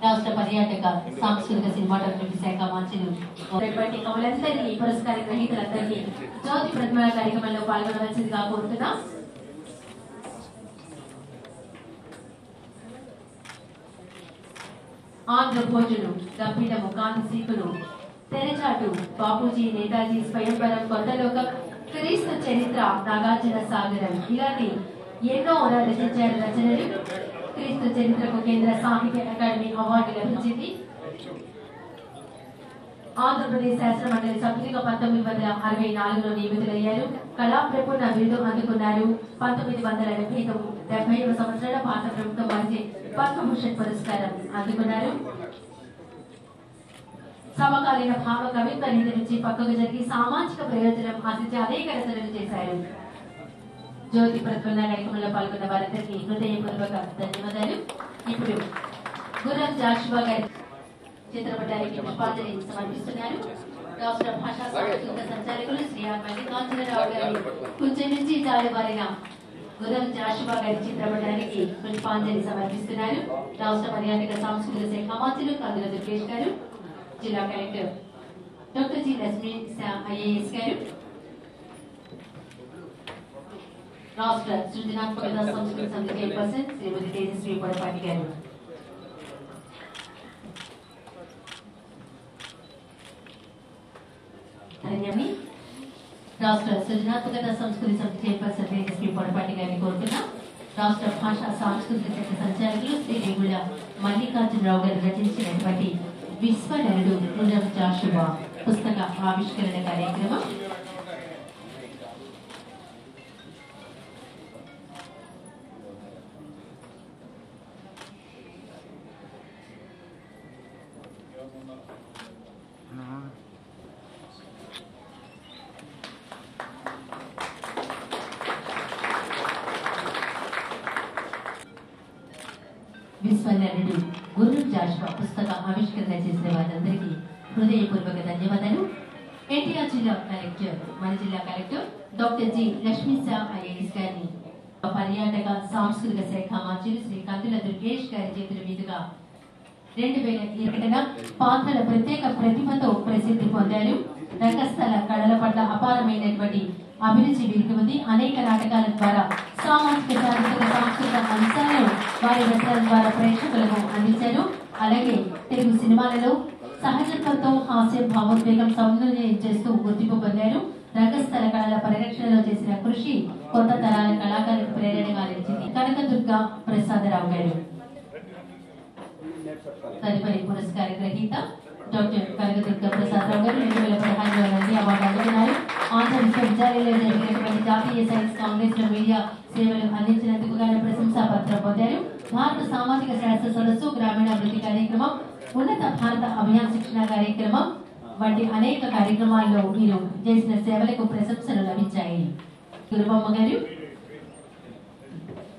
రాష్ట్ర పర్యాటక సాంస్కృతిక సినిమాటోగ్రఫీ శాఖ మంత్రులు కమలందరినీ పురస్కార గ్రహీతలందరినీ జ్యోతి ప్రతిమ కార్యక్రమంలో పాల్గొనవలసిందిగా కోరుతున్నాం. ఆంధ్ర భోజులు గంభీరము కాంతి సీకులు తెరచాటు బాపూజీ నేతాజీ స్వయంవరం కొత్తలోకం క్రీస్తు చరిత్ర నాగార్జున సాగరం ఇలాంటి ఎన్నో రచించారు రచనలు. క్రీస్తు చరిత్రకు కేంద్ర సాహిత్య అకాడమీ అవార్డు లభించింది. ఆంధ్రప్రదేశ్ శాసన మండలి సభ్యులుగా 1964లో నియమితులయ్యారు. కళా ప్రపూర్ణ బిరుదు అందుకున్నారు. 1975 సంవత్సరాల భారత ప్రభుత్వం వారిచే పద్మభూషణ్ పురస్కారం అందుకున్నారు. సమకాలీన భావ కవిత్వ రీతి నుంచి పక్కకు జరిగి సామాజిక ప్రయోజనం ఆశించి అనేక రచనలు చేశారు. జ్యోతి ప్రతిఫలన కార్యక్రమంలో పాల్గొన్న వారందరికీ హృదయపూర్వక ధన్యవాదాలు. ఇప్పుడు గుర్రం జాషువా గారి చిత్రపటానికి పుష్పాంజలి సమర్పిస్తున్నారు. రాష్ట్ర భాషా సాంస్కృతిక సంచాలకులు శ్రీ ఆర్ మల్లికార్జునరావు గారి కుంచె నుంచి జాలువారిన గుర్రం జాషువా గారి చిత్రపటానికి పుష్పాంజలి సమర్పిస్తున్నారు. రాష్ట్ర పర్యాటక సాంస్కృతిక శాఖ మంత్రులు కందుల దుర్గేష్ గారు, జిల్లా collector doctor G Lakshmi IAS గారు, రాష్ట్ర సృజనాత్మకత సంస్కృతి సమితి చైర్పర్సన్ శ్రీమతి తేజస్వి పొడపాటి గారు, రాష్ట్ర సృజనాత్మకత సంస్కృతి సమితి చైర్పర్సన్ తేజస్వి పొడపాటి గారిని కోరుతున్నాం. రాష్ట్ర భాషా సాంస్కృతిక శాఖ సంచాలకులు శ్రీ రేగుల మల్లికార్జునరావు గారు రచించినటువంటి విశ్వనరుడు గుర్రం జాషువా పుస్తక ఆవిష్కరణ కార్యక్రమం విశ్వనరుడు గుర్రం జాషువా పుస్తక ఆవిష్కరణ చేసిన వారందరికీ హృదయపూర్వక ధన్యవాదాలు. ఎన్టీఆర్ జిల్లా కలెక్టర్ మన జిల్లా collector doctor G Lakshmi IAS గారిని పర్యాటక సాంస్కృతిక శాఖ మంత్రులు శ్రీ కందుల దుర్గేష్ గారి చేతుల మీదుగా 2020 పాత్రల ప్రత్యేక ప్రతిభతో ప్రసిద్ధి పొందారు. రంగస్థల కళల పట్ల అపారమైనటువంటి అభిరుచి వీరికి ఉంది. అనేక నాటకాల ద్వారా సామాజిక చారిత్రక సాంస్కృతిక అంశాలను వారి రచనల ద్వారా ప్రేక్షకులకు అందించారు. అలాగే తెలుగు సినిమాలలో సహజత్వంతో హాస్య భావోద్వేగం సమన్వయం చేస్తూ గుర్తింపు పొందారు. రంగస్థల కళల పరిరక్షణలో చేసిన కృషి కొత్త తరాల కళాకారులకు ప్రేరణగా నిలిచింది. కనకదుర్గ ప్రసాదరావు గారు తదుపరి పురస్కార గ్రహీత డాక్టర్ కనకదుర్గ ప్రసాదరావు గారు 2016లో నంది అవార్డు అందుకున్నారు. ఆంధ్ర విశ్వవిద్యాలయంలో జరిగినటువంటి జాతీయ సైన్స్ కాంగ్రెస్ లో మీడియా సేవలు అందించినందుకు గాను ప్రశంసా పత్రం పొందారు. భారత సామాజిక శాస్త్ర సదస్సు, గ్రామీణాభివృద్ధి కార్యక్రమం, ఉన్నత భారత అభియాన్ శిక్షణ కార్యక్రమం వంటి అనేక కార్యక్రమాల్లో వీరు చేసిన సేవలకు ప్రశంసలు లభించాయి. గురుబొమ్మ గారు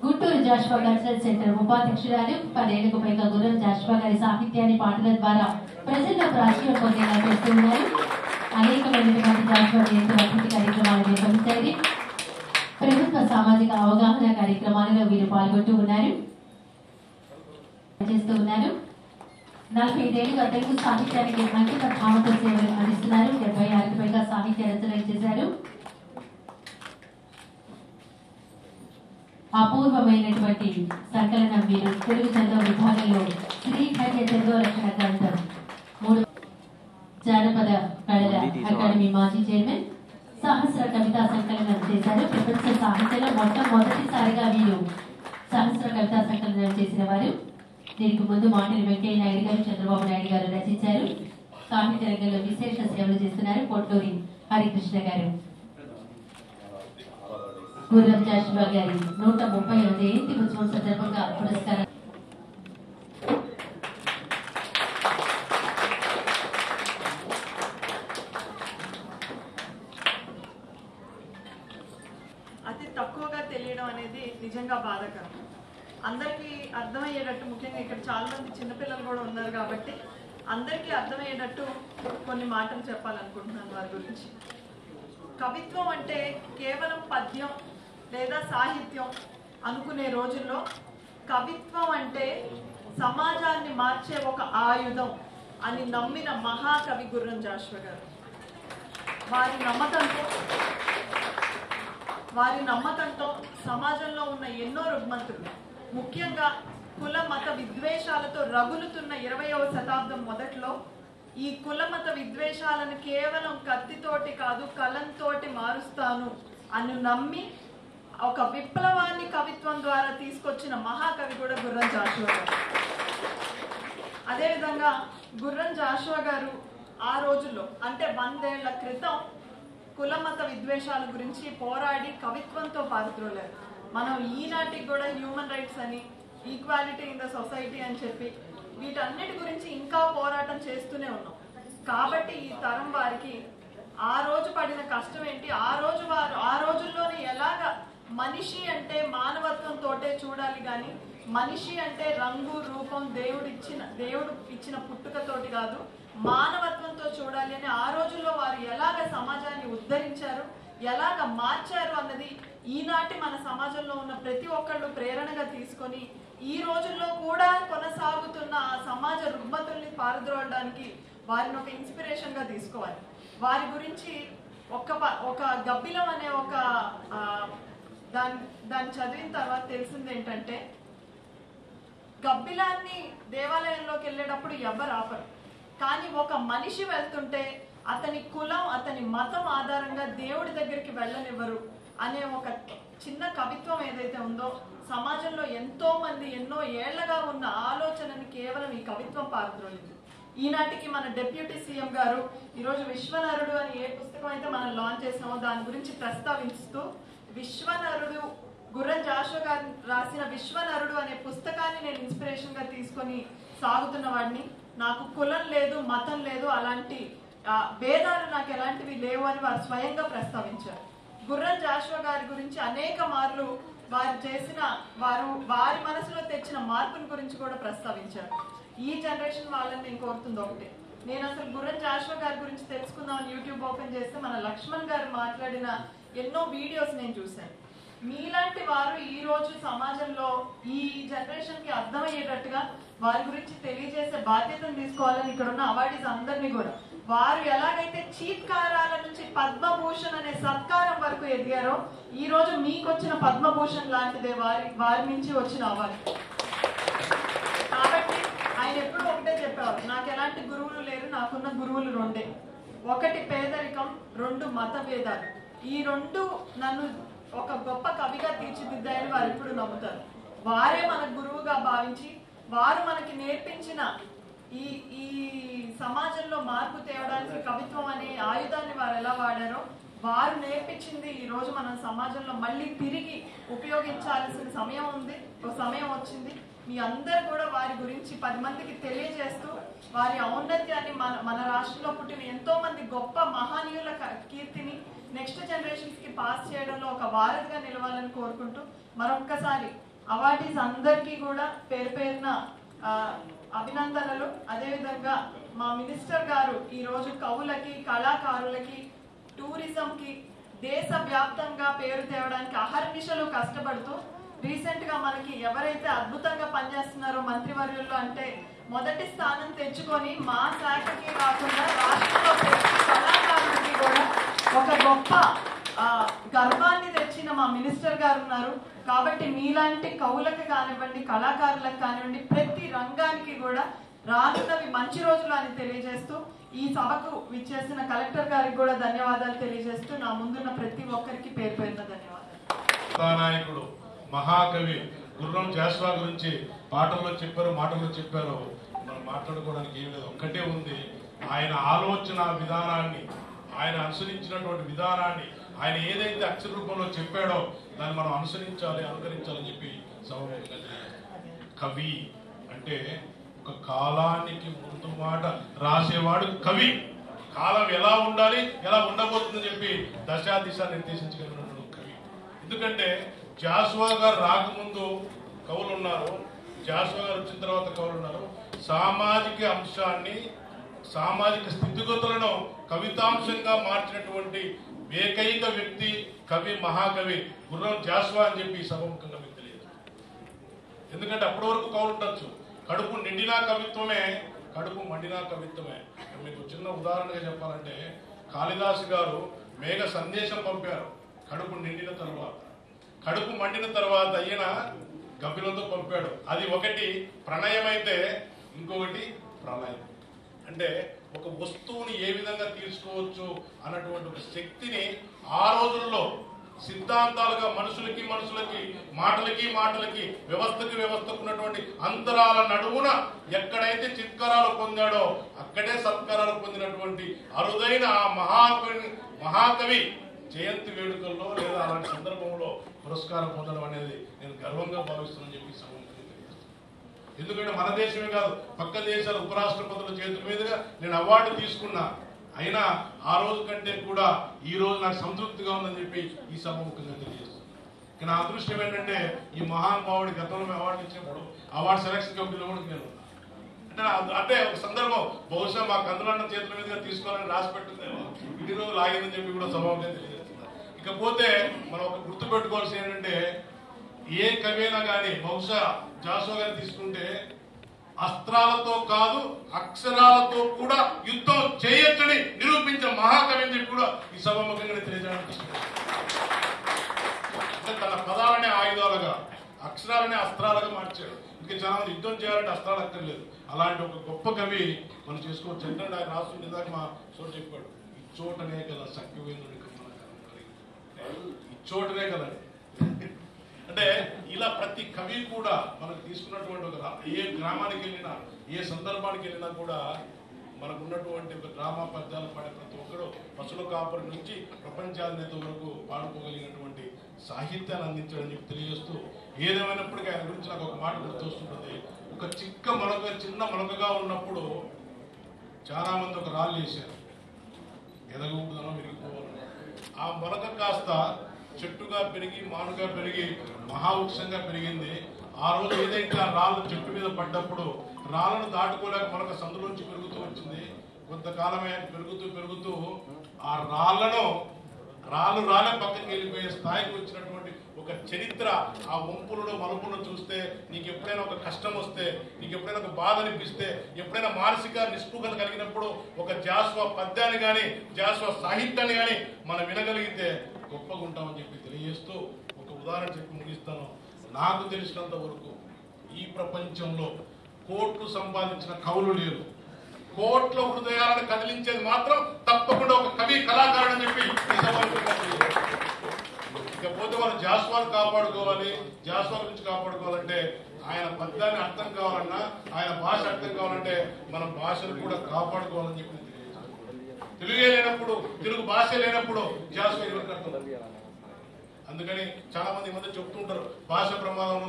గుంటూరు జాషువా కల్చరల్ సెంటర్ ఉపాధ్యక్షురాలు. 10 ఏళ్లకు పైగా గుర్రం జాషువా గారి సాహిత్యాన్ని పాటల ద్వారా ప్రజల్లో ప్రాచుర్యం పొందేలా చేస్తున్నారు. అనేకమైనటువంటి జాషువా జయంతి అభివృద్ధి కార్యక్రమాలు నిర్వహించారు. ప్రభుత్వ సామాజిక అవగాహన కార్యక్రమాలలో వీరు పాల్గొంటూ ఉన్నారు. 45 ఏళ్లుగా తెలుగు సాహిత్యానికి అంకిత భావంతో సేవలు అందిస్తున్నారు. 76కు పైగా సాహిత్య రచనలు చేశారు. అపూర్వమైనటువంటి సంకలనం వీరు తెలుగు చంద్ర విభాగంలో శ్రీహర్య చంద్ర రక్షణ గ్రంథం 3 జానపద కళల అకాడమీ మాజీ చైర్మన్ సహస్ర కవితా సంకలనం చేశారు. ప్రపంచ సాహిత్యంలో మొట్టమొదటిసారిగా వీరు సహస్ర కవితా సంకలనం చేసిన వారు. దీనికి ముందు మాటలు వెంకయ్య నాయుడు గారు, చంద్రబాబు నాయుడు గారు రచించారు. సాహిత్య రంగంలో విశేష సేవలు చేస్తున్నారు. పొట్టూరి హరికృష్ణ గారు. గుర్రం జాషువా గారి 130వ జయంతి ఉత్సవం సందర్భంగా పురస్కారం అతి తక్కువగా తెలియడం అనేది నిజంగా బాధాకరం. అందరికీ అర్థమయ్యేటట్టు, ముఖ్యంగా ఇక్కడ చాలా మంది చిన్నపిల్లలు కూడా ఉన్నారు కాబట్టి అందరికీ అర్థమయ్యేటట్టు కొన్ని మాటలు చెప్పాలనుకుంటున్నాను వారి గురించి. కవిత్వం అంటే కేవలం పద్యం లేదా సాహిత్యం అనుకునే రోజుల్లో కవిత్వం అంటే సమాజాన్ని మార్చే ఒక ఆయుధం అని నమ్మిన మహాకవి గుర్రం జాషువా గారు. వారి నమ్మకంతో సమాజంలో ఉన్న ఎన్నో రుగ్మతులు, ముఖ్యంగా కుల మత విద్వేషాలతో రగులుతున్న 20వ శతాబ్దం మొదట్లో ఈ కుల మత విద్వేషాలను కేవలం కత్తితోటి కాదు కలంతోటి మారుస్తాను అని నమ్మి ఒక విప్లవాన్ని కవిత్వం ద్వారా తీసుకొచ్చిన మహాకవి కూడా గుర్రం జాషువా గారు. అదేవిధంగా గుర్రం జాషువా గారు ఆ రోజుల్లో అంటే 100 ఏళ్ల క్రితం కుల మత విద్వేషాల గురించి పోరాడి కవిత్వంతో పారుద్రోలారు. మనం ఈనాటికి కూడా హ్యూమన్ రైట్స్ అని, ఈక్వాలిటీ ఇన్ ద సొసైటీ అని చెప్పి వీటన్నిటి గురించి ఇంకా పోరాటం చేస్తూనే ఉన్నాం. కాబట్టి ఈ తరం వారికి ఆ రోజు పడిన కష్టం ఏంటి, ఆ రోజుల్లోనే ఎలాగ మనిషి అంటే మానవత్వంతోటే చూడాలి కానీ మనిషి అంటే రంగు రూపం దేవుడు ఇచ్చిన పుట్టుకతోటి కాదు, మానవత్వంతో చూడాలి అని ఆ రోజుల్లో వారు ఎలాగ సమాజాన్ని ఉద్ధరించారు, ఎలాగ మార్చారు అన్నది ఈనాటి మన సమాజంలో ఉన్న ప్రతి ఒక్కళ్ళు ప్రేరణగా తీసుకొని ఈ రోజుల్లో కూడా కొనసాగుతున్న ఆ సమాజ రుగ్మతుల్ని పారద్రోలడానికి వారిని ఒక ఇన్స్పిరేషన్ గా తీసుకోవాలి. వారి గురించి ఒక గబ్బిలం అనే ఒక దాన్ని చదివిన తర్వాత తెలిసింది ఏంటంటే, గబ్బిలాన్ని దేవాలయంలోకి వెళ్ళేటప్పుడు ఎవరు ఆపరు, కానీ ఒక మనిషి వెళ్తుంటే అతని కులం అతని మతం ఆధారంగా దేవుడి దగ్గరికి వెళ్ళనివ్వరు అనే ఒక చిన్న కవిత్వం ఏదైతే ఉందో సమాజంలో ఎంతో మంది ఎన్నో ఏళ్లగా ఉన్న ఆలోచనని కేవలం ఈ కవిత్వం పారద్రోలింది. ఈనాటికి మన డిప్యూటీ సీఎం గారు ఈరోజు విశ్వనరుడు అని ఏ పుస్తకం అయితే మనం లాంచ్ చేసామో దాని గురించి ప్రస్తావిస్తూ విశ్వనరుడు గుర్రం జాషువా గారు రాసిన విశ్వనరుడు అనే పుస్తకాన్ని నేను ఇన్స్పిరేషన్ గా తీసుకొని సాగుతున్న వాడిని. నాకు కులం లేదు, మతం లేదు, అలాంటి భేదాలు నాకు ఎలాంటివి లేవు అని వారు స్వయంగా ప్రస్తావించారు. గుర్రం జాషువా గారి గురించి అనేక మార్లు వారి మనసులో తెచ్చిన మార్పుని గురించి కూడా ప్రస్తావించారు. ఈ జనరేషన్ వాళ్ళని నేను కోరుతుంది ఒకటే, నేను అసలు గుర్రం జాషువా గారి గురించి తెలుసుకుందామని యూట్యూబ్ ఓపెన్ చేస్తే మన లక్ష్మణ్ గారు మాట్లాడిన ఎన్నో వీడియోస్ నేను చూశాను. మీలాంటి వారు ఈ రోజు సమాజంలో ఈ జనరేషన్ కి అర్థమయ్యేటట్టుగా వారి గురించి తెలియజేసే బాధ్యతను తీసుకోవాలని ఇక్కడ ఉన్న అవార్డీస్ అందరినీ కూడా వారు ఎలాగైతే చీత్కారాల నుంచి పద్మభూషణ్ అనే సత్కారం వరకు ఎదిగారో ఈ రోజు మీకు వచ్చిన పద్మభూషణ్ లాంటిదే వారి నుంచి వచ్చిన అవార్డు. కాబట్టి ఆయన ఎప్పుడు ఒకటే చెప్పేవారు, నాకు ఎలాంటి గురువులు లేరు, నాకున్న గురువులు రెండే, ఒకటి పేదరికం, 2 మత భేదాలు. ఈ 2 నన్ను ఒక గొప్ప కవిగా తీర్చిదిద్దాయని వారు ఎప్పుడు నమ్ముతారు. వారే మన గురువుగా భావించి వారు మనకి నేర్పించిన ఈ సమాజంలో మార్పు తేవడానికి కవిత్వం అనే ఆయుధాన్ని వారు ఎలా వాడారో వారు నేర్పించింది ఈ రోజు మనం సమాజంలో మళ్ళీ తిరిగి ఉపయోగించాల్సిన సమయం వచ్చింది. మీ అందరు కూడా వారి గురించి 10 మందికి తెలియజేస్తూ వారి ఔన్నత్యాన్ని మన రాష్ట్రంలో పుట్టిన ఎంతో మంది గొప్ప మహనీయుల కీర్తిని నెక్స్ట్ జనరేషన్స్ కి పాస్ చేయడంలో ఒక వారధిగా నిలవాలని కోరుకుంటూ మరొక్కసారి అవార్డీస్ అందరికీ కూడా పేరున అభినందనలు. అదేవిధంగా మా మినిస్టర్ గారు ఈ రోజు కవులకి, కళాకారులకి, టూరిజం కి దేశవ్యాప్తంగా పేరు తేవడానికి అహర్నిశలు కష్టపడుతూ రీసెంట్ గా మనకి ఎవరైతే అద్భుతంగా పనిచేస్తున్నారో మంత్రివర్యుల్లో అంటే మొదటి స్థానం తెచ్చుకొని మా శాఖకి కాకుండా రాష్ట్రంలో ప్రతి కళాకారులకి కూడా ఒక గొప్ప గర్వాన్ని తెచ్చిన మా మినిస్టర్ గారు ఉన్నారు. కాబట్టి మీలాంటి కవులకు కానివ్వండి, కళాకారులకు కానివ్వండి, ప్రతి రంగానికి కూడా రానున్నవి మంచి రోజులు అని తెలియజేస్తూ ఈ సభకు విచ్చేసిన కలెక్టర్ గారికి కూడా ధన్యవాదాలు తెలియజేస్తూ నా ముందున్న ప్రతి ఒక్కరికి పేరున ధన్యవాదాలు. కథానాయకుడు మహాకవి గుర్రం జాషువా గురించి మాటల్లో చెప్పారు. మనం మాట్లాడుకోవడానికి ఏం లేదు, ఒక్కటే ఉంది. ఆయన ఆలోచన విధానాన్ని, ఆయన అనుసరించినటువంటి విధానాన్ని, ఆయన ఏదైతే అక్షర రూపంలో చెప్పాడో దాన్ని మనం అనుకరించాలని చెప్పి కవి అంటే ఒక కాలానికి ముందు మాట రాసేవాడు కవి. కాలం ఎలా ఉండాలి, ఎలా ఉండబోతుందని చెప్పి దిశ నిర్దేశించగలిగినటువంటి కవి. ఎందుకంటే జాషువా గారు రాకముందు కవులు ఉన్నారు, జాషువా గారు వచ్చిన తర్వాత కవులు ఉన్నారు. సామాజిక అంశాన్ని, సామాజిక స్థితిగతులను కవితాంశంగా మార్చినటువంటి ఏకైక వ్యక్తి కవి, మహాకవి గుర్రం జాషువా అని చెప్పి సభముఖంగా మీకు తెలియదు. ఎందుకంటే అప్పటి వరకు కవులు ఉండొచ్చు, కడుపు నిండినా కవిత్వమే, కడుపు మండినా కవిత్వమే. మీకు చిన్న ఉదాహరణగా చెప్పాలంటే కాళిదాసు గారు మేఘ సందేశం పంపారు కడుపు నిండిన తర్వాత. కడుపు మండిన తర్వాత ఈయన గబ్బిలతో పంపాడు. అది ఒకటి ప్రణయం అయితే ఇంకొకటి ప్రళయం. అంటే ఒక వస్తువుని ఏ విధంగా తీసుకోవచ్చు అన్నటువంటి ఒక శక్తిని ఆ రోజుల్లో సిద్ధాంతాలుగా మనుషులకి మాటలకి వ్యవస్థకు ఉన్నటువంటి అంతరాల నడువున ఎక్కడైతే చిత్కారాలు పొందాడో అక్కడే సత్కారాలు పొందినటువంటి అరుదైన ఆ మహాకవి జయంతి వేడుకల్లో లేదా అలాంటి సందర్భంలో పురస్కారం పొందడం అనేది నేను గర్వంగా భావిస్తున్నానని చెప్పి ఎందుకంటే మన దేశమే కాదు పక్క దేశాల ఉపరాష్ట్రపతుల చేతుల మీదుగా నేను అవార్డు తీసుకున్నా. అయినా ఆ రోజు కంటే కూడా ఈ రోజు నాకు సంతృప్తిగా ఉందని చెప్పి ఈ సభ ముఖ్యంగా తెలియజేస్తాను. నా అదృష్టం ఏంటంటే ఈ మహానుభావుడి గతంలో అవార్డు ఇచ్చినప్పుడు అవార్డు సెలక్షన్ కమిటీలో కూడా నేను అంటే ఒక సందర్భం బహుశా మా కందులన్న చేతుల మీదుగా తీసుకోవాలని రాసి పెట్టుందేమో ఇన్ని రోజులు ఆగిందని చెప్పి కూడా సభగా తెలియజేస్తున్నారు. ఇకపోతే మనం ఒక గుర్తు పెట్టుకోవాల్సి ఏంటంటే ఏ కవైనా కానీ బహుశా జాషువా గారిని తీసుకుంటే అస్త్రాలతో కాదు అక్షరాలతో కూడా యుద్ధం చేయొచ్చని నిరూపించిన మహాకవి అని చెప్పి కూడా ఈ సభాముఖంగా తెలియజేయడానికి అంటే తన పదాలనే ఆయుధాలుగా అక్షరాలనే అస్త్రాలుగా మార్చాడు. ఇంకా చాలా మంది యుద్ధం చేయాలంటే అస్త్రాలు అక్కర్లేదు. అలాంటి ఒక గొప్ప కవి మనం చేసుకోవచ్చు. ఎందుకంటే ఆయన రాష్ట్రం ఇందాక మా చోటు చెప్పాడు ఇచ్చోటనే కదా సఖ్యవేంద్రుడికి ఇచ్చోటనే కదా. అంటే ఇలా ప్రతి కవి కూడా మనకు తీసుకున్నటువంటి ఒక ఏ గ్రామానికి వెళ్ళినా ఏ సందర్భానికి వెళ్ళినా కూడా మనకు ఉన్నటువంటి ఒక డ్రామా పద్యాలు పాడే ప్రతి ఒక్కరు పశువుల కాపురి నుంచి ప్రపంచాధినేత వరకు పాడుకోగలిగినటువంటి సాహిత్యాన్ని అందించాలని చెప్పి తెలియజేస్తూ ఏదేమైనప్పటికీ ఆయన గురించి నాకు ఒక మాట గుర్తొస్తుంటుంది. ఒక చిన్న మొలకగా ఉన్నప్పుడు చాలా మంది ఒక రాళ్ళు వేశారు ఎదగూడదనో విరిగిపోవాలని. ఆ మొలక కాస్త చెట్టుగా పెరిగి మానుగా పెరిగి మహావృక్షంగా పెరిగింది. ఆ రోజు ఏదైతే ఆ రాళ్ళు చెట్టు మీద పడ్డప్పుడు రాళ్ళను దాటుకోలేక మనకు సందులోంచి పెరుగుతూ వచ్చింది. కొంతకాలమే పెరుగుతూ ఆ రాళ్ళు పక్కకి వెళ్ళిపోయే స్థాయికి వచ్చినటువంటి ఒక చరిత్ర ఆ వంపులను మలుపులను చూస్తే నీకు ఎప్పుడైనా ఒక కష్టం వస్తే నీకు ఎప్పుడైనా ఒక బాధ అనిపిస్తే ఎప్పుడైనా మానసిక నిస్పృహత కలిగినప్పుడు ఒక జాషువా పద్యాన్ని కానీ జాషువా సాహిత్యాన్ని కానీ మనం వినగలిగితే గొప్పగా ఉంటామని చెప్పి తెలియజేస్తూ ఒక ఉదాహరణ చెప్పి ముగిస్తాను. నాకు తెలిసినంత వరకు ఈ ప్రపంచంలో కోట్లు సంపాదించిన కవులు లేరు. కోట్ల హృదయాలను కదిలించేది మాత్రం తప్పకుండా ఒక కవి కళాకారుడు అని చెప్పి ఇకపోతే మనం జాషువాను కాపాడుకోవాలి. జాషువా గురించి కాపాడుకోవాలంటే ఆయన పద్యాన్ని అర్థం కావాలన్నా ఆయన భాష అర్థం కావాలంటే మన భాషను కూడా కాపాడుకోవాలని చెప్పి తెలుగే లేనప్పుడు తెలుగు భాష లేనప్పుడు జాషువా ఎవరికి అర్థం. అందుకని చాలా మంది ఈ మధ్య చెప్తుంటారు భాష ప్రమాదంలో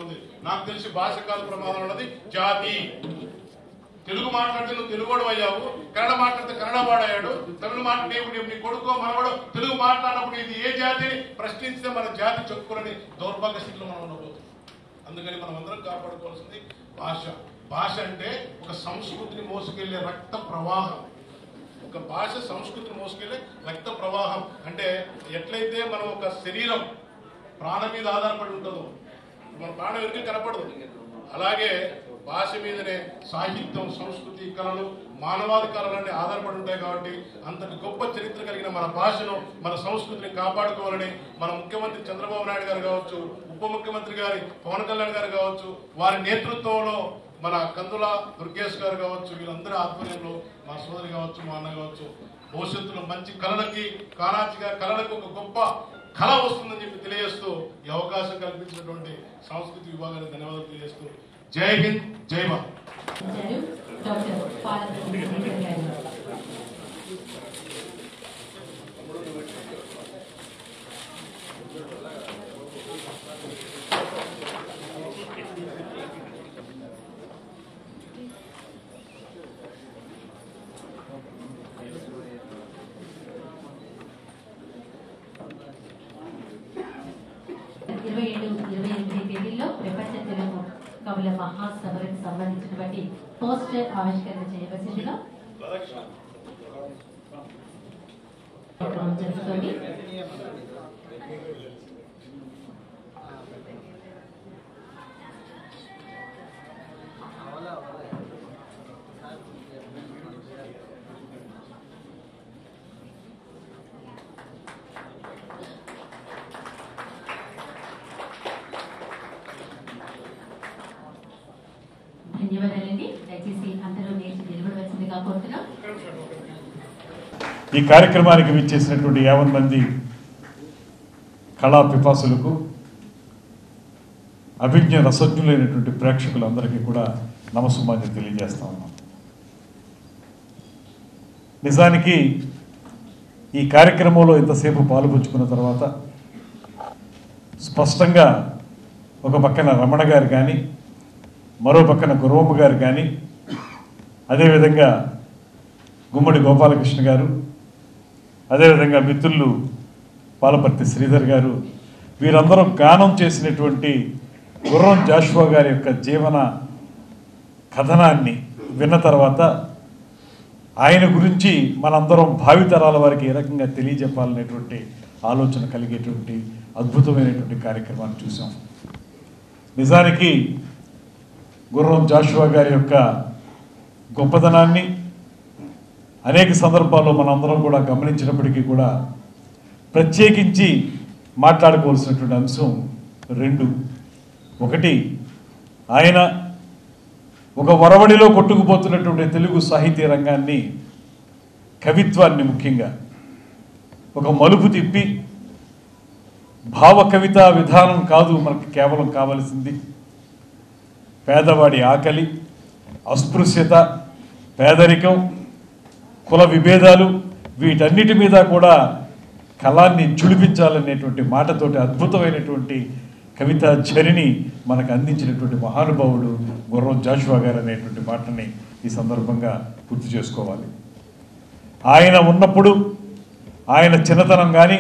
ఉంది. నాకు తెలిసి భాష కాదు ప్రమాదం ఉన్నది జాతి. తెలుగు మాట్లాడితే నువ్వు తెలుగోడు అయ్యావు, కన్నడ మాట్లాడితే కన్నడ వాడయ్యాడు, తమిళ మాట్లాడే నీ కొడుకో మనవాడు తెలుగు మాట్లాడినప్పుడు ఇది ఏ జాతిని ప్రశ్నించితే మన జాతి చెప్పుకోరని దౌర్భాగ్య స్థితిలో మనం ఉండబోతున్నాం. అందుకని మనం అందరం కాపాడుకోవాల్సింది భాష. భాష అంటే ఒక సంస్కృతిని మోసుకెళ్లే రక్త ప్రవాహం. ఒక భాష సంస్కృతిని మోసుకెళ్లే రక్త ప్రవాహం. అంటే ఎట్లయితే మనం ఒక శరీరం ప్రాణం మీద ఆధారపడి ఉంటుందో మన ప్రాణం ఎవరికి కనపడదు, అలాగే భాష మీదనే సాహిత్యం సంస్కృతి కళలు మానవాధికారాలన్నీ ఆధారపడి ఉంటాయి. కాబట్టి అంతటి గొప్ప చరిత్ర కలిగిన మన భాషను మన సంస్కృతిని కాపాడుకోవాలని మన ముఖ్యమంత్రి చంద్రబాబు నాయుడు గారు కావచ్చు, ఉప ముఖ్యమంత్రి గారి పవన్ కళ్యాణ్ గారు కావచ్చు, వారి నేతృత్వంలో మన కందుల దుర్గేష్ గారు కావచ్చు, వీళ్ళందరి ఆధ్వర్యంలో మా సోదరి కావచ్చు, మా అన్న కావచ్చు, భవిష్యత్తులో మంచి కళలకు ఒక గొప్ప కళ వస్తుందని చెప్పి తెలియజేస్తూ ఈ అవకాశం కల్పించినటువంటి సాంస్కృతిక విభాగానికి ధన్యవాదాలు తెలియజేస్తూ జై హింద్ జై భారత్. తేదీల్లో ప్రపంచ తెలుగు కవుల మహాసభలకు సంబంధించినటువంటి పోస్టర్ ఆవిష్కరణ చేయవలసిందిగా జరుగుతుంది. ధన్యవాదాలండి. దయచేసి అందరూ నేర్చి నిలబడవలసిందిగా కోరుతున్నాం. ఈ కార్యక్రమానికి విచ్చేసినటువంటి 50 మంది కళా పిపాసులకు, అభిజ్ఞ రసజ్ఞులైనటువంటి ప్రేక్షకులందరికీ కూడా నమస్సుమాన్యం తెలియజేస్తా ఉన్నాం. నిజానికి ఈ కార్యక్రమంలో ఇంతసేపు పాలుపంచుకున్న తర్వాత స్పష్టంగా ఒక పక్కన రమణ గారు కానీ, మరో పక్కన గురవమ్మ గారు కానీ, అదేవిధంగా గుమ్మడి గోపాలకృష్ణ గారు, అదేవిధంగా మిత్రులు పాలపర్తి శ్రీధర్ గారు, వీరందరూ గానం చేసినటువంటి గుర్రం జాషువా గారి యొక్క జీవన కథనాన్ని విన్న తర్వాత ఆయన గురించి మనందరం భావితరాల వారికి ఏ రకంగా తెలియజెప్పాలనేటువంటి ఆలోచన కలిగేటువంటి అద్భుతమైనటువంటి కార్యక్రమాన్ని చూసాం. నిజానికి గుర్రం జాషువా గారి యొక్క గొప్పదనాన్ని అనేక సందర్భాల్లో మనందరం కూడా గమనించినప్పటికీ కూడా ప్రత్యేకించి మాట్లాడుకోవాల్సినటువంటి అంశం 2. ఒకటి, ఆయన ఒక వరవడిలో కొట్టుకుపోతున్నటువంటి తెలుగు సాహిత్య రంగాన్ని, కవిత్వాన్ని ముఖ్యంగా ఒక మలుపు తిప్పి భావ కవితా విధానం కాదు మనకు కేవలం కావలసింది, పేదవాడి ఆకలి, అస్పృశ్యత, పేదరికం, కుల విభేదాలు, వీటన్నిటి మీద కూడా కళాన్ని చుడిపించాలనేటువంటి మాటతోటి అద్భుతమైనటువంటి కవితా చరిని మనకు అందించినటువంటి మహానుభావుడు గుర్రం జాషువా గారు అనేటువంటి మాటని ఈ సందర్భంగా గుర్తు చేసుకోవాలి. ఆయన ఉన్నప్పుడు, ఆయన చిన్నతనం కానీ,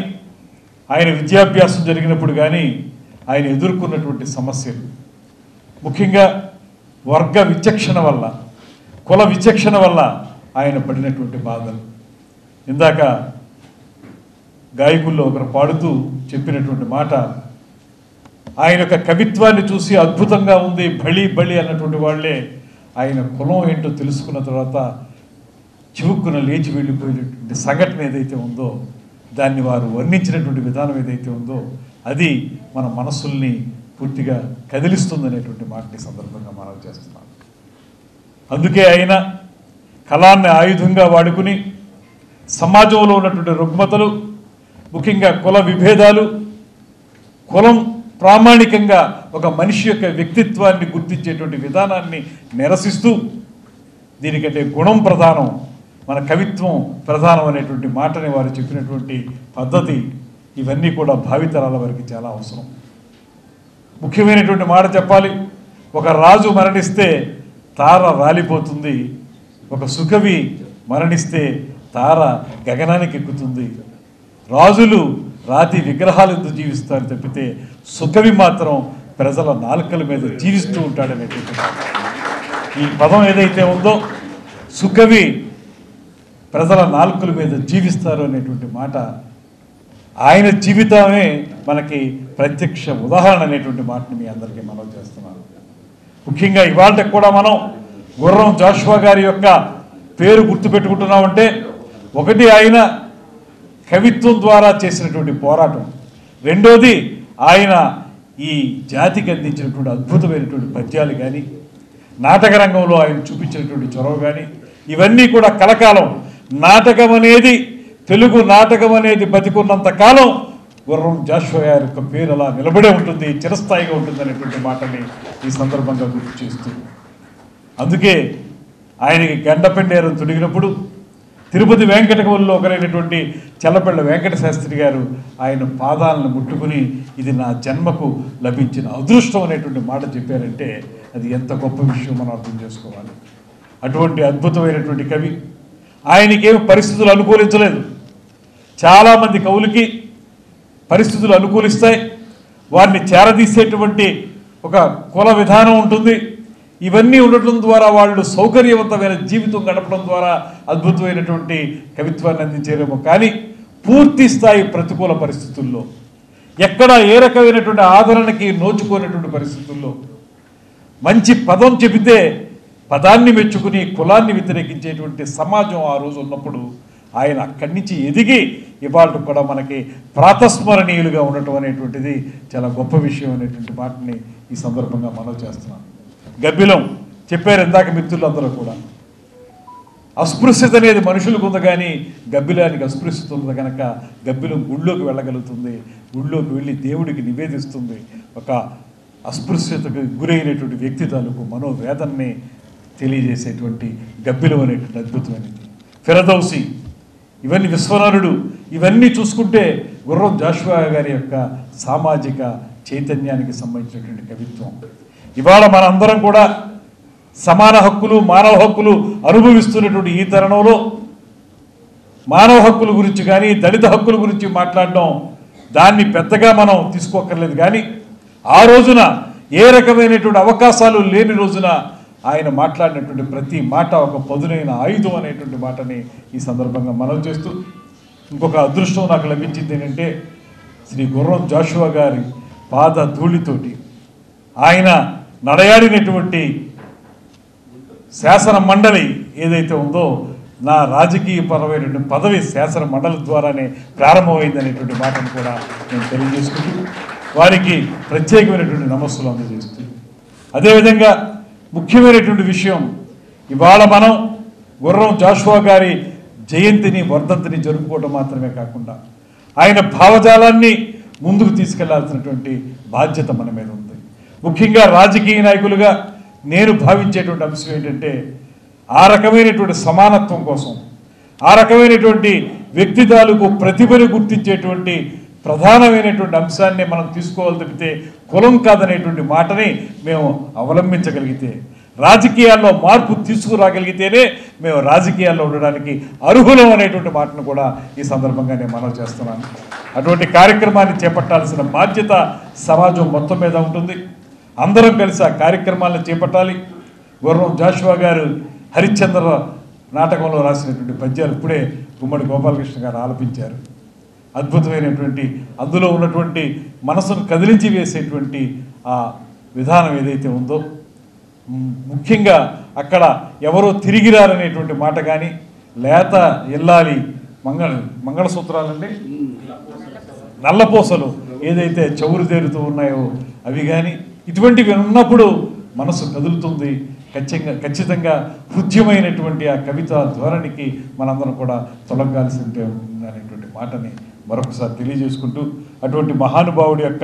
ఆయన విద్యాభ్యాసం జరిగినప్పుడు కానీ ఆయన ఎదుర్కొన్నటువంటి సమస్యలు, ముఖ్యంగా వర్గ విచక్షణ వల్ల, కుల విచక్షణ వల్ల ఆయన పడినటువంటి బాధలు. ఇందాక గాయకుల్లో ఒకరు పాడుతూ చెప్పినటువంటి మాట, ఆయన యొక్క కవిత్వాన్ని చూసి అద్భుతంగా ఉంది, బళి బళి అన్నటువంటి వాళ్ళే ఆయన కులం ఏంటో తెలుసుకున్న తర్వాత చివుక్కున లేచి వెళ్ళిపోయినటువంటి సంఘటన ఏదైతే ఉందో, దాన్ని వారు వర్ణించినటువంటి విధానం ఏదైతే ఉందో అది మన మనస్సుల్ని పూర్తిగా కదిలిస్తుందనేటువంటి మాటని సందర్భంగా మనం చేస్తున్నాం. అందుకే ఆయన కళాన్ని ఆయుధంగా వాడుకుని సమాజంలో ఉన్నటువంటి రుగ్మతలు, ముఖ్యంగా కుల విభేదాలు, కులం ప్రామాణికంగా ఒక మనిషి యొక్క వ్యక్తిత్వాన్ని గుర్తించేటువంటి విధానాన్ని నిరసిస్తూ, దీనికంటే గుణం ప్రధానం, మన కవిత్వం ప్రధానం అనేటువంటి మాటని వారు చెప్పినటువంటి పద్ధతి, ఇవన్నీ కూడా భావితరాల వారికి చాలా అవసరం. ముఖ్యమైనటువంటి మాట చెప్పాలి, ఒక రాజు మరణిస్తే తార రాలిపోతుంది, ఒక సుకవి మరణిస్తే తార గగనానికి ఎక్కుతుంది. రాజులు రాతి విగ్రహాలు ఎందుకు జీవిస్తారు తప్పితే సుకవి మాత్రం ప్రజల నాలుకల మీద జీవిస్తూ ఉంటాడనేటువంటి ఈ పదం ఏదైతే ఉందో, సుకవి ప్రజల నాలుకల మీద జీవిస్తారు అనేటువంటి మాట, ఆయన జీవితమే మనకి ప్రత్యక్ష ఉదాహరణ అనేటువంటి మాటని మీ అందరికీ మనం చేస్తున్నాను. ముఖ్యంగా ఇవాళ కూడా మనం గుర్రం జాషువా గారి యొక్క పేరు గుర్తుపెట్టుకుంటున్నామంటే, ఒకటి ఆయన కవిత్వం ద్వారా చేసినటువంటి పోరాటం, రెండోది ఆయన ఈ జాతికి అందించినటువంటి అద్భుతమైనటువంటి పద్యాలు కానీ, నాటక రంగంలో ఆయన చూపించినటువంటి చొరవ కానీ, ఇవన్నీ కూడా కలకాలం నాటకం అనేది, తెలుగు నాటకం అనేది బతికున్నంత కాలం గుర్రం జాషువా గారి యొక్క పేరు అలా నిలబడే ఉంటుంది, చిరస్థాయిగా ఉంటుంది అనేటువంటి మాటని ఈ సందర్భంగా గుర్తు చేస్తూ, అందుకే ఆయనకి గండపెండేరం తొడిగినప్పుడు తిరుపతి వెంకటకవుల్లో ఒకరైనటువంటి చల్లపల్లి వెంకట శాస్త్రి గారు ఆయన పాదాలను ముట్టుకుని ఇది నా జన్మకు లభించిన అదృష్టం అనేటువంటి మాట చెప్పారంటే అది ఎంత గొప్ప విషయం మనం అర్థం చేసుకోవాలి. అటువంటి అద్భుతమైనటువంటి కవి, ఆయనకేమి పరిస్థితులు అనుకూలించలేదు. చాలామంది కవులకి పరిస్థితులు అనుకూలిస్తాయి, వారిని చేరదీసేటువంటి ఒక కుల విధానం ఉంటుంది. ఇవన్నీ ఉండటం ద్వారా వాళ్ళు సౌకర్యవంతమైన జీవితం గడపడం ద్వారా అద్భుతమైనటువంటి కవిత్వాన్ని అందించేరేమో, కానీ పూర్తి స్థాయి ప్రతికూల పరిస్థితుల్లో, ఎక్కడ ఏ రకమైనటువంటి ఆదరణకి నోచుకోనటువంటి పరిస్థితుల్లో మంచి పదం చెబితే పదాన్ని మెచ్చుకుని కులాన్ని వ్యతిరేకించేటువంటి సమాజం ఆ రోజు ఉన్నప్పుడు ఆయన అక్కడి నుంచి ఎదిగి ఇవాళ కూడా మనకి ప్రాతస్మరణీయులుగా ఉండటం అనేటువంటిది చాలా గొప్ప విషయం అనేటువంటి మాటని ఈ సందర్భంగా మనం చేస్తున్నాం. గబ్బిలం చెప్పారు ఇందాక మిత్రులు అందరూ కూడా, అస్పృశ్యత అనేది మనుషులకు ఉంది కానీ గబ్బిలానికి అస్పృశ్యత ఉంది కనుక గబ్బిలం గుళ్ళోకి వెళ్ళగలుగుతుంది, గుళ్ళోకి వెళ్ళి దేవుడికి నివేదిస్తుంది. ఒక అస్పృశ్యతకు గురైనటువంటి వ్యక్తి తాలూకు మనోవేదనని తెలియజేసేటువంటి గబ్బిలం అనేటువంటి అద్భుతమైనది. ఫిరదౌసి, ఇవన్నీ విశ్వనాథుడు, ఇవన్నీ చూసుకుంటే గుర్రం జాషువా గారి యొక్క సామాజిక చైతన్యానికి సంబంధించినటువంటి కవిత్వం. ఇవాళ మనందరం కూడా సమాన హక్కులు, మానవ హక్కులు అనుభవిస్తున్నటువంటి ఈ తరుణంలో మానవ హక్కుల గురించి కానీ దళిత హక్కుల గురించి మాట్లాడడం దాన్ని పెద్దగా మనం తీసుకోక్కర్లేదు. కానీ ఆ రోజున ఏ రకమైనటువంటి అవకాశాలు లేని రోజున ఆయన మాట్లాడినటువంటి ప్రతి మాట ఒక పదునైన ఆయుధం అనేటువంటి మాటని ఈ సందర్భంగా మనం చేస్తూ, ఇంకొక అదృష్టం నాకు లభించింది ఏంటంటే శ్రీ గుర్రం జాషువా గారి పాద ధూళితోటి ఆయన నడయాడినటువంటి శాసన మండలి ఏదైతే ఉందో నా రాజకీయ పరమైనటువంటి పదవి శాసన మండలి ద్వారానే ప్రారంభమైంది అనేటువంటి మాటను కూడా నేను తెలియజేసుకుంటూ వారికి ప్రత్యేకమైనటువంటి నమస్సులు అందజేస్తూ, అదేవిధంగా ముఖ్యమైనటువంటి విషయం ఇవాళ మనం గుర్రం జాషువా గారి జయంతిని వర్ధంతిని జరుపుకోవడం మాత్రమే కాకుండా ఆయన భావజాలాన్ని ముందుకు తీసుకెళ్లాల్సినటువంటి బాధ్యత మన మీద ఉంది. ముఖ్యంగా రాజకీయ నాయకులుగా నేను భావించేటువంటి అంశం ఏంటంటే ఆ రకమైనటువంటి సమానత్వం కోసం, ఆ రకమైనటువంటి వ్యక్తి తాలూకు ప్రతిభను గుర్తించేటువంటి ప్రధానమైనటువంటి అంశాన్ని మనం తీసుకోవాలి తప్పితే కులం కాదనేటువంటి మాటని మేము అవలంబించగలిగితే, రాజకీయాల్లో మార్పు తీసుకురాగలిగితేనే మేము రాజకీయాల్లో ఉండడానికి అర్హులం అనేటువంటి మాటను కూడా ఈ సందర్భంగా నేను మనవి చేస్తున్నాను. అటువంటి కార్యక్రమాన్ని చేపట్టాల్సిన బాధ్యత సమాజం మొత్తం మీద ఉంటుంది. అందరం కలిసి ఆ కార్యక్రమాలను చేపట్టాలి. గుర్రం జాషువా గారు హరిశ్చంద్ర నాటకంలో రాసినటువంటి పద్యాలు ఇప్పుడే గుమ్మడి గోపాలకృష్ణ గారు ఆలపించారు. అద్భుతమైనటువంటి అందులో ఉన్నటువంటి మనసును కదిలించి వేసేటువంటి ఆ విధానం ఏదైతే ఉందో, ముఖ్యంగా అక్కడ ఎవరో తిరిగిరారనేటువంటి మాట కానీ, లేత ఎల్లాలి మంగళసూత్రాలండి నల్లపూసలు ఏదైతే చవురు తేరుతూ ఉన్నాయో అవి కానీ, ఇటువంటివి ఉన్నప్పుడు మనసు కదులుతుంది. ఖచ్చితంగా హృద్యమైనటువంటి ఆ కవిత ధోరణికి మనందరం కూడా తొలగాల్సి ఉంటే అనేటువంటి మాటని మరొకసారి తెలియజేసుకుంటూ, అటువంటి మహానుభావుడి యొక్క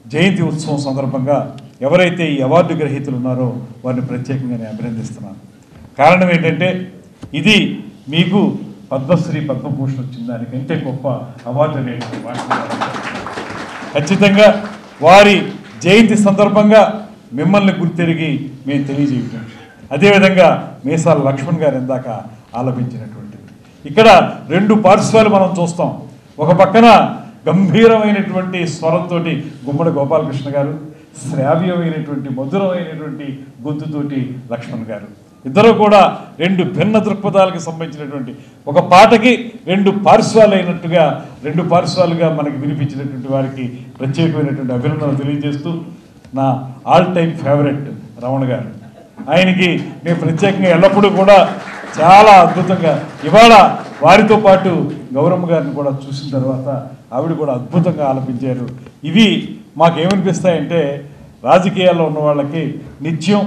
జయంతి ఉత్సవం సందర్భంగా ఎవరైతే ఈ అవార్డు గ్రహీతలు ఉన్నారో వారిని ప్రత్యేకంగా నేను అభినందిస్తున్నాను. కారణం ఏంటంటే ఇది మీకు పద్మశ్రీ పద్మభూషణ్ వచ్చిన దానికంటే గొప్ప అవార్డు అనేటువంటి మాట ఖచ్చితంగా వారి జయంతి సందర్భంగా మిమ్మల్ని గుర్తెరిగి మేము తెలియజేయటం. అదేవిధంగా మీసాల లక్ష్మణ్ గారు ఇందాక ఆలపించినటువంటిది. ఇక్కడ రెండు పార్శ్వాలు మనం చూస్తాం. ఒక పక్కన గంభీరమైనటువంటి స్వరంతో గుమ్మడి గోపాలకృష్ణ గారు, శ్రావ్యమైనటువంటి మధురమైనటువంటి గొంతుతోటి లక్ష్మణ్ గారు, ఇద్దరు కూడా రెండు భిన్న దృక్పథాలకు సంబంధించినటువంటి ఒక పాటకి రెండు పార్శ్వాలుగా మనకి వినిపించినటువంటి వారికి ప్రత్యేకమైనటువంటి అభినందనలు తెలియజేస్తూ, నా ఆల్ టైమ్ ఫేవరెట్ రమణ గారు, ఆయనకి నేను ప్రత్యేకంగా ఎల్లప్పుడూ కూడా చాలా అద్భుతంగా, ఇవాళ వారితో పాటు గౌరమ్మ గారిని కూడా చూసిన తర్వాత ఆవిడ కూడా అద్భుతంగా ఆలపించారు. ఇవి మాకేమనిపిస్తాయంటే రాజకీయాల్లో ఉన్న వాళ్ళకి నిత్యం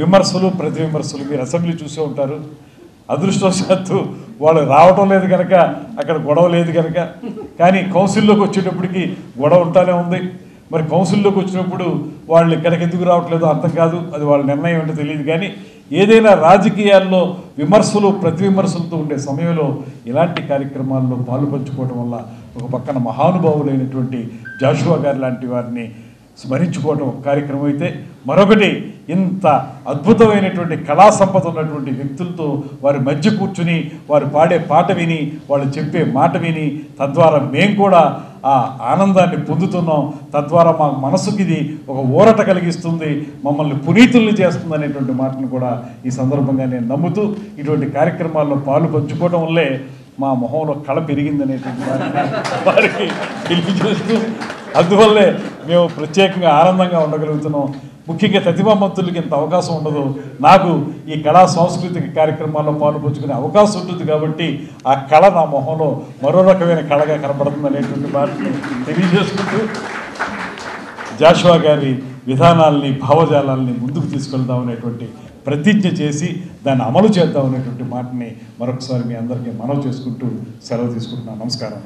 విమర్శలు ప్రతి విమర్శలు. మీరు అసెంబ్లీ చూసే ఉంటారు. అదృష్టవశాత్తు వాళ్ళు రావటం లేదు కనుక అక్కడ గొడవ లేదు కనుక, కానీ కౌన్సిల్లోకి వచ్చేటప్పటికి గొడవ ఉంటానే ఉంది. మరి కౌన్సిల్లోకి వచ్చినప్పుడు వాళ్ళు ఇక్కడికి ఎందుకు రావట్లేదో అర్థం కాదు, అది వాళ్ళ నిర్ణయం ఏంటో తెలియదు. కానీ ఏదైనా రాజకీయాల్లో విమర్శలు ప్రతి విమర్శలతో ఉండే సమయంలో ఇలాంటి కార్యక్రమాల్లో పాలు పంచుకోవడం వల్ల ఒక పక్కన మహానుభావులైనటువంటి జాషువా గారు లాంటి వారిని స్మరించుకోవడం ఒక కార్యక్రమం అయితే, మరొకటి ఇంత అద్భుతమైనటువంటి కళా సంపద ఉన్నటువంటి వ్యక్తులతో వారి మధ్య కూర్చుని వారు పాడే పాట విని వాళ్ళు చెప్పే మాట విని తద్వారా మేము కూడా ఆ ఆనందాన్ని పొందుతున్నాం. తద్వారా మా మనసుకి ఇది ఒక ఊరట కలిగిస్తుంది, మమ్మల్ని పునీతుల్ని చేస్తుంది అనేటువంటి మాటను కూడా ఈ సందర్భంగా నేను నమ్ముతూ ఇటువంటి కార్యక్రమాల్లో పాలు పంచుకోవడం వల్లే మా మొహంలో కళ పెరిగిందనేటువంటి వారికి తెలియజేస్తూ అందువల్లే మేము ప్రత్యేకంగా ఆనందంగా ఉండగలుగుతున్నాం. ముఖ్యంగా ప్రతిభావంతులకి ఇంత అవకాశం ఉండదు. నాకు ఈ కళా సాంస్కృతిక కార్యక్రమాల్లో పాల్పంచుకునే అవకాశం ఉంటుంది కాబట్టి ఆ కళ నా మొహంలో మరో రకమైన కళగా కనబడుతుంది అనేటువంటి వాటిని తెలియజేసుకుంటూ జాషువా గారి విధానాల్ని భావజాలాల్ని ముందుకు తీసుకెళ్దాం అనేటువంటి ప్రతిజ్ఞ చేసి దాన్ని అమలు చేద్దాం అనేటువంటి మాటని మరొకసారి మీ అందరికీ మనవి చేసుకుంటూ సెలవు తీసుకుంటున్నాను. నమస్కారం.